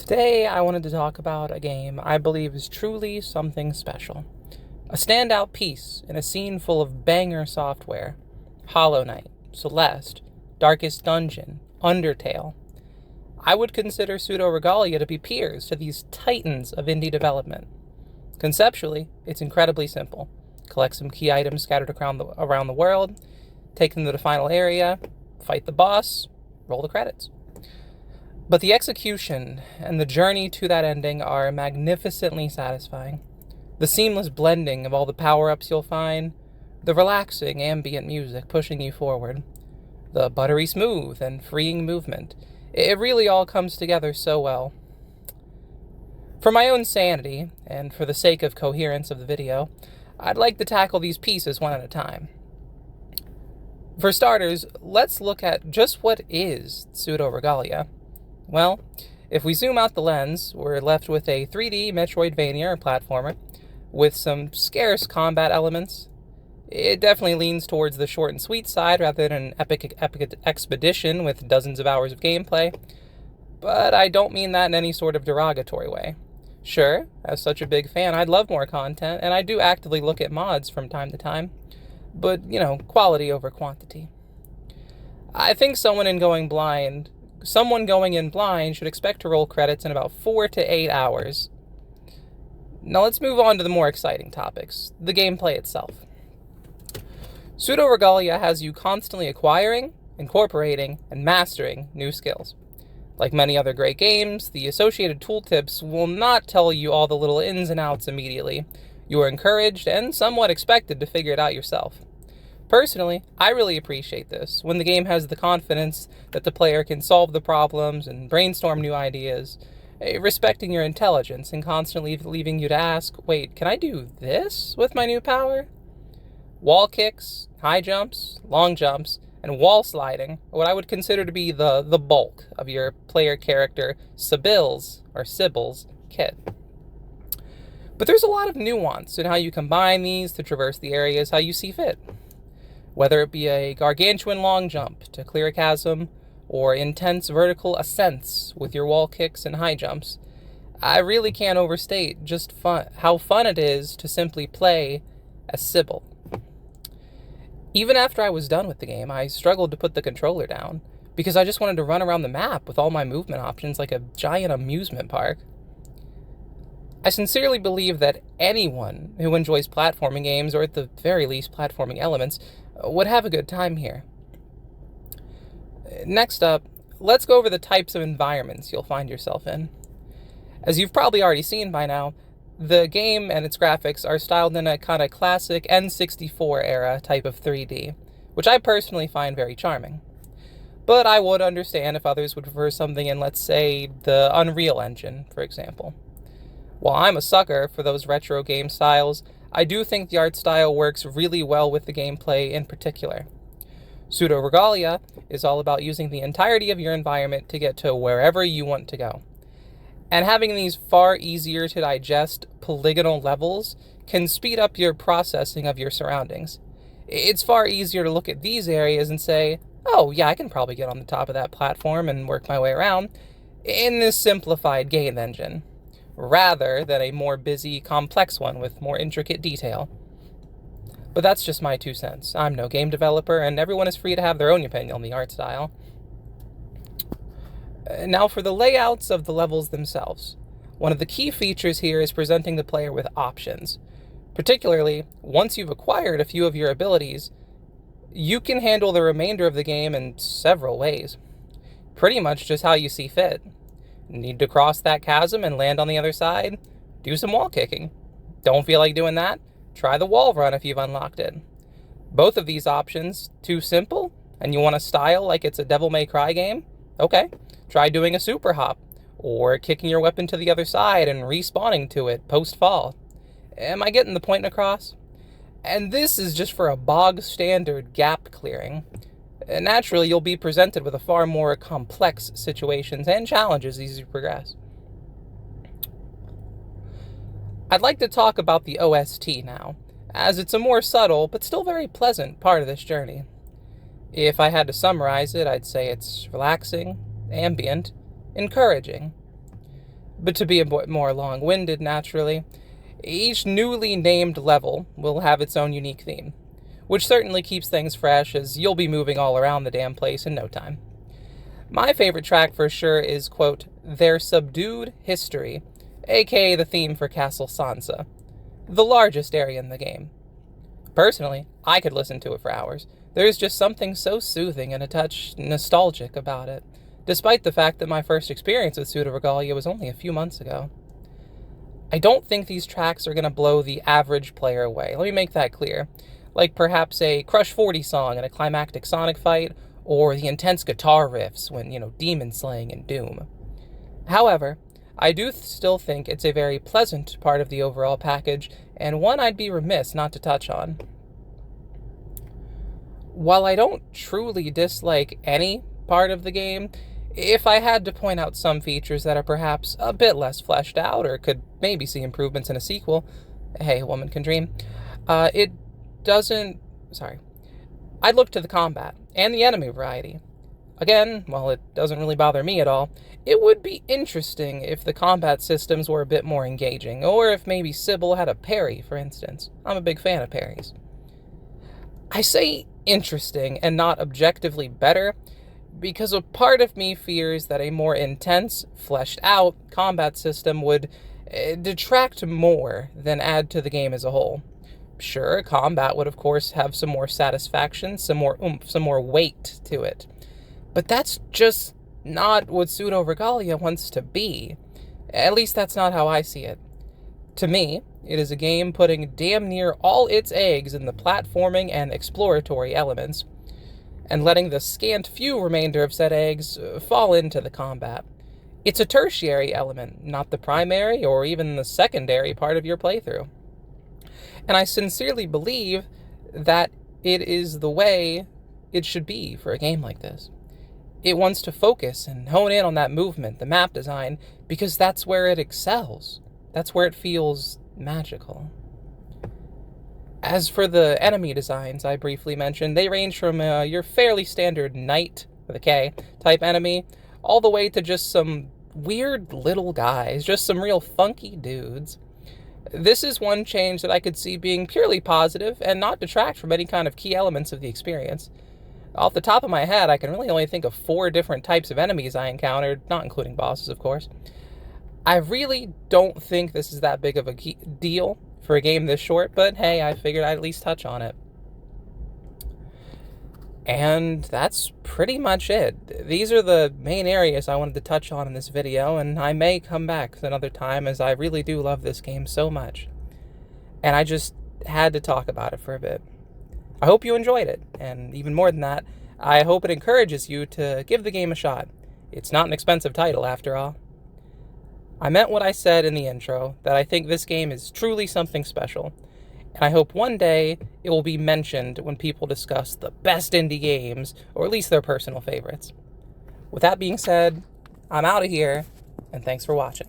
Today, I wanted to talk about a game I believe is truly something special. A standout piece in a scene full of banger software. Hollow Knight, Celeste, Darkest Dungeon, Undertale. I would consider Pseudoregalia to be peers to these titans of indie development. Conceptually, it's incredibly simple. Collect some key items scattered around the world, take them to the final area, fight the boss, roll the credits. But the execution and the journey to that ending are magnificently satisfying. The seamless blending of all the power-ups you'll find, the relaxing ambient music pushing you forward, the buttery smooth and freeing movement, it really all comes together so well. For my own sanity, and for the sake of coherence of the video, I'd like to tackle these pieces one at a time. For starters, let's look at just what is Pseudoregalia. Well, if we zoom out the lens, we're left with a 3D Metroidvania or platformer with some scarce combat elements. It definitely leans towards the short and sweet side rather than an epic expedition with dozens of hours of gameplay, but I don't mean that in any sort of derogatory way. Sure, as such a big fan, I'd love more content, and I do actively look at mods from time to time, but, quality over quantity. I think someone going in blind should expect to roll credits in about 4 to 8 hours. Now let's move on to the more exciting topics, the gameplay itself. Pseudoregalia has you constantly acquiring, incorporating, and mastering new skills. Like many other great games, the associated tooltips will not tell you all the little ins and outs immediately. You are encouraged and somewhat expected to figure it out yourself. Personally, I really appreciate this, when the game has the confidence that the player can solve the problems and brainstorm new ideas, respecting your intelligence and constantly leaving you to ask, wait, can I do this with my new power? Wall kicks, high jumps, long jumps, and wall sliding are what I would consider to be the bulk of your player character Sybil's kit. But there's a lot of nuance in how you combine these to traverse the areas how you see fit. Whether it be a gargantuan long jump to clear a chasm, or intense vertical ascents with your wall kicks and high jumps, I really can't overstate just how fun it is to simply play as Sybil. Even after I was done with the game, I struggled to put the controller down, because I just wanted to run around the map with all my movement options like a giant amusement park. I sincerely believe that anyone who enjoys platforming games, or at the very least platforming elements, would have a good time here. Next up, let's go over the types of environments you'll find yourself in. As you've probably already seen by now, the game and its graphics are styled in a kind of classic N64 era type of 3D, which I personally find very charming. But I would understand if others would prefer something in, let's say, the Unreal Engine, for example. While I'm a sucker for those retro game styles, I do think the art style works really well with the gameplay in particular. Pseudoregalia is all about using the entirety of your environment to get to wherever you want to go. And having these far easier to digest polygonal levels can speed up your processing of your surroundings. It's far easier to look at these areas and say, oh yeah, I can probably get on the top of that platform and work my way around in this simplified game engine, rather than a more busy, complex one with more intricate detail. But that's just my 2 cents. I'm no game developer, and everyone is free to have their own opinion on the art style. Now for the layouts of the levels themselves. One of the key features here is presenting the player with options. Particularly, once you've acquired a few of your abilities, you can handle the remainder of the game in several ways. Pretty much just how you see fit. Need to cross that chasm and land on the other side? Do some wall kicking. Don't feel like doing that? Try the wall run if you've unlocked it. Both of these options, too simple, and you want to style like it's a Devil May Cry game? Okay, try doing a super hop, or kicking your weapon to the other side and respawning to it post-fall. Am I getting the point across? And this is just for a bog-standard gap clearing. Naturally, you'll be presented with a far more complex situations and challenges as you progress. I'd like to talk about the OST now, as it's a more subtle but still very pleasant part of this journey. If I had to summarize it, I'd say it's relaxing, ambient, encouraging. But to be a bit more long-winded, naturally, each newly named level will have its own unique theme, which certainly keeps things fresh, as you'll be moving all around the damn place in no time. My favorite track for sure is, quote, Their Subdued History, aka the theme for Castle Sansa, the largest area in the game. Personally, I could listen to it for hours. There's just something so soothing and a touch nostalgic about it, despite the fact that my first experience with Pseudoregalia was only a few months ago. I don't think these tracks are going to blow the average player away. Let me make that clear. Like perhaps a Crush 40 song in a climactic Sonic fight, or the intense guitar riffs when, demon slaying in Doom. However, I do still think it's a very pleasant part of the overall package, and one I'd be remiss not to touch on. While I don't truly dislike any part of the game, if I had to point out some features that are perhaps a bit less fleshed out, or could maybe see improvements in a sequel, hey, a woman can dream, I'd look to the combat and the enemy variety. Again, while it doesn't really bother me at all, it would be interesting if the combat systems were a bit more engaging, or if maybe Sybil had a parry, for instance. I'm a big fan of parries. I say interesting and not objectively better, because a part of me fears that a more intense, fleshed-out combat system would detract more than add to the game as a whole. Sure, combat would of course have some more satisfaction, some more oomph, some more weight to it. But that's just not what Pseudoregalia wants to be. At least that's not how I see it. To me, it is a game putting damn near all its eggs in the platforming and exploratory elements, and letting the scant few remainder of said eggs fall into the combat. It's a tertiary element, not the primary or even the secondary part of your playthrough. And I sincerely believe that it is the way it should be for a game like this. It wants to focus and hone in on that movement, the map design, because that's where it excels. That's where it feels magical. As for the enemy designs I briefly mentioned, they range from your fairly standard knight, with a K, type enemy, all the way to just some weird little guys, just some real funky dudes. This is one change that I could see being purely positive and not detract from any kind of key elements of the experience. Off the top of my head, I can really only think of 4 different types of enemies I encountered, not including bosses, of course. I really don't think this is that big of a deal for a game this short, but hey, I figured I'd at least touch on it. And that's pretty much it. These are the main areas I wanted to touch on in this video, and I may come back another time, as I really do love this game so much. And I just had to talk about it for a bit. I hope you enjoyed it, and even more than that, I hope it encourages you to give the game a shot. It's not an expensive title, after all. I meant what I said in the intro, that I think this game is truly something special, and I hope one day it will be mentioned when people discuss the best indie games, or at least their personal favorites. With that being said, I'm out of here, and thanks for watching.